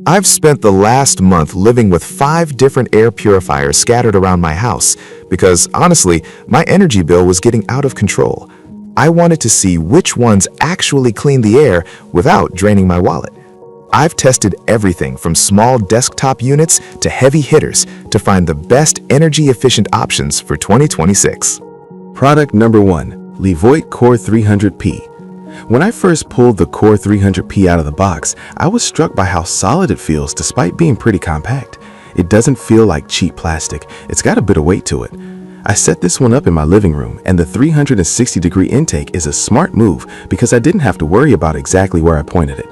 I've spent the last month living with 5 different air purifiers scattered around my house because, honestly, my energy bill was getting out of control. I wanted to see which ones actually clean the air without draining my wallet. I've tested everything from small desktop units to heavy hitters to find the best energy-efficient options for 2026. Product number 1. Levoit Core 300P. When I first pulled the Core 300P out of the box, I was struck by how solid it feels despite being pretty compact. It doesn't feel like cheap plastic, it's got a bit of weight to it. I set this one up in my living room, and the 360-degree intake is a smart move because I didn't have to worry about exactly where I pointed it.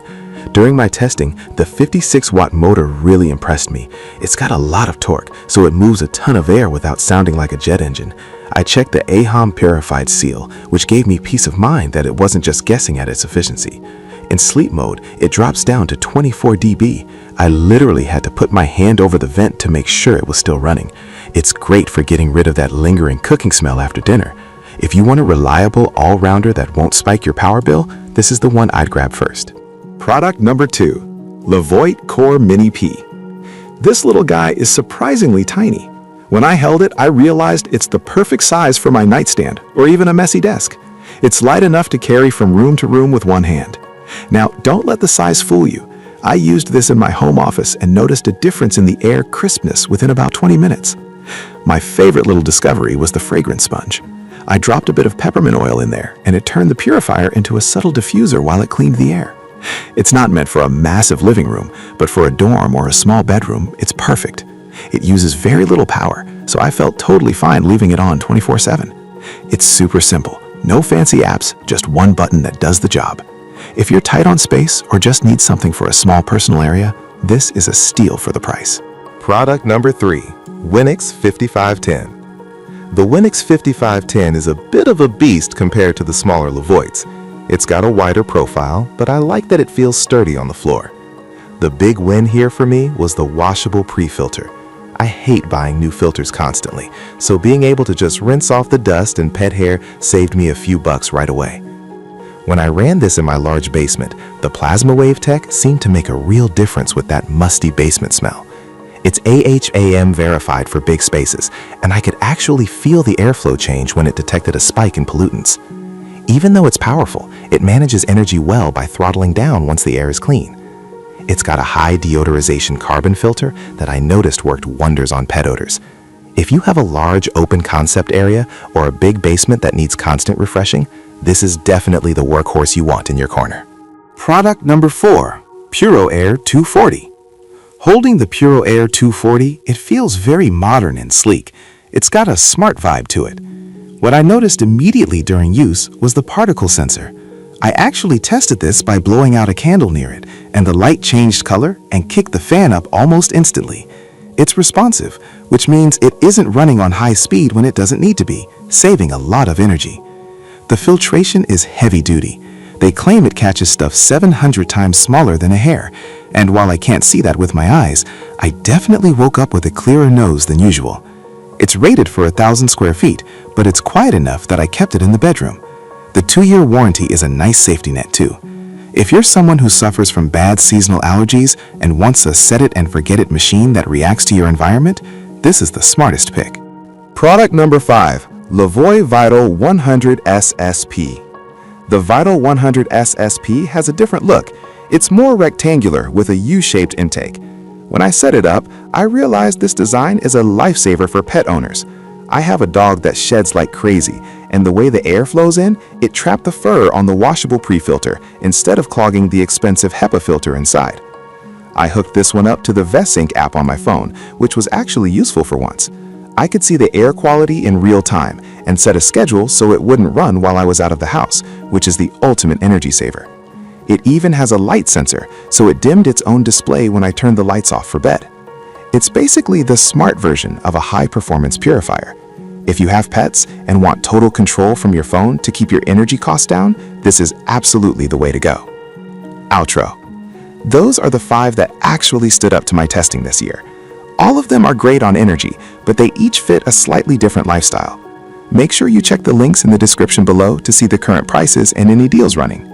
During my testing, the 56-watt motor really impressed me. It's got a lot of torque, so it moves a ton of air without sounding like a jet engine. I checked the AHOM Purified seal, which gave me peace of mind that it wasn't just guessing at its efficiency. In sleep mode, it drops down to 24 dB. I literally had to put my hand over the vent to make sure it was still running. It's great for getting rid of that lingering cooking smell after dinner. If you want a reliable all-rounder that won't spike your power bill, this is the one I'd grab first. Product number 2. Levoit Core Mini P. This little guy is surprisingly tiny. When I held it, I realized it's the perfect size for my nightstand or even a messy desk. It's light enough to carry from room to room with one hand. Now, don't let the size fool you. I used this in my home office and noticed a difference in the air crispness within about 20 minutes. My favorite little discovery was the fragrance sponge. I dropped a bit of peppermint oil in there, and it turned the purifier into a subtle diffuser while it cleaned the air. It's not meant for a massive living room, but for a dorm or a small bedroom, it's perfect. It uses very little power, so I felt totally fine leaving it on 24/7. It's super simple, no fancy apps, just one button that does the job. If you're tight on space or just need something for a small personal area, this is a steal for the price. Product number 3. Winix 5510. The Winix 5510 is a bit of a beast compared to the smaller Levoits. It's got a wider profile, but I like that it feels sturdy on the floor. The big win here for me was the washable pre-filter. I hate buying new filters constantly, so being able to just rinse off the dust and pet hair saved me a few bucks right away. When I ran this in my large basement, the plasma wave tech seemed to make a real difference with that musty basement smell. It's AHAM verified for big spaces, and I could actually feel the airflow change when it detected a spike in pollutants. Even though it's powerful, it manages energy well by throttling down once the air is clean. It's got a high deodorization carbon filter that I noticed worked wonders on pet odors. If you have a large open concept area or a big basement that needs constant refreshing, this is definitely the workhorse you want in your corner. Product number 4. PuroAir 240. Holding the PuroAir 240, it feels very modern and sleek. It's got a smart vibe to it. What I noticed immediately during use was the particle sensor. I actually tested this by blowing out a candle near it, and the light changed color and kicked the fan up almost instantly. It's responsive, which means it isn't running on high speed when it doesn't need to be, saving a lot of energy. The filtration is heavy duty. They claim it catches stuff 700 times smaller than a hair, and while I can't see that with my eyes, I definitely woke up with a clearer nose than usual. It's rated for 1,000 square feet, but it's quiet enough that I kept it in the bedroom. The 2-year warranty is a nice safety net too. If you're someone who suffers from bad seasonal allergies and wants a set-it-and-forget-it machine that reacts to your environment, this is the smartest pick. Product number 5. Levoit Vital 100 SSP. The Vital 100 SSP has a different look. It's more rectangular with a U-shaped intake. When I set it up, I realized this design is a lifesaver for pet owners. I have a dog that sheds like crazy, and the way the air flows in, it trapped the fur on the washable pre-filter instead of clogging the expensive HEPA filter inside. I hooked this one up to the VestSync app on my phone, which was actually useful for once. I could see the air quality in real time and set a schedule so it wouldn't run while I was out of the house, which is the ultimate energy saver. It even has a light sensor, so it dimmed its own display when I turned the lights off for bed. It's basically the smart version of a high-performance purifier. If you have pets and want total control from your phone to keep your energy costs down, this is absolutely the way to go. Outro. Those are the 5 that actually stood up to my testing this year. All of them are great on energy, but they each fit a slightly different lifestyle. Make sure you check the links in the description below to see the current prices and any deals running.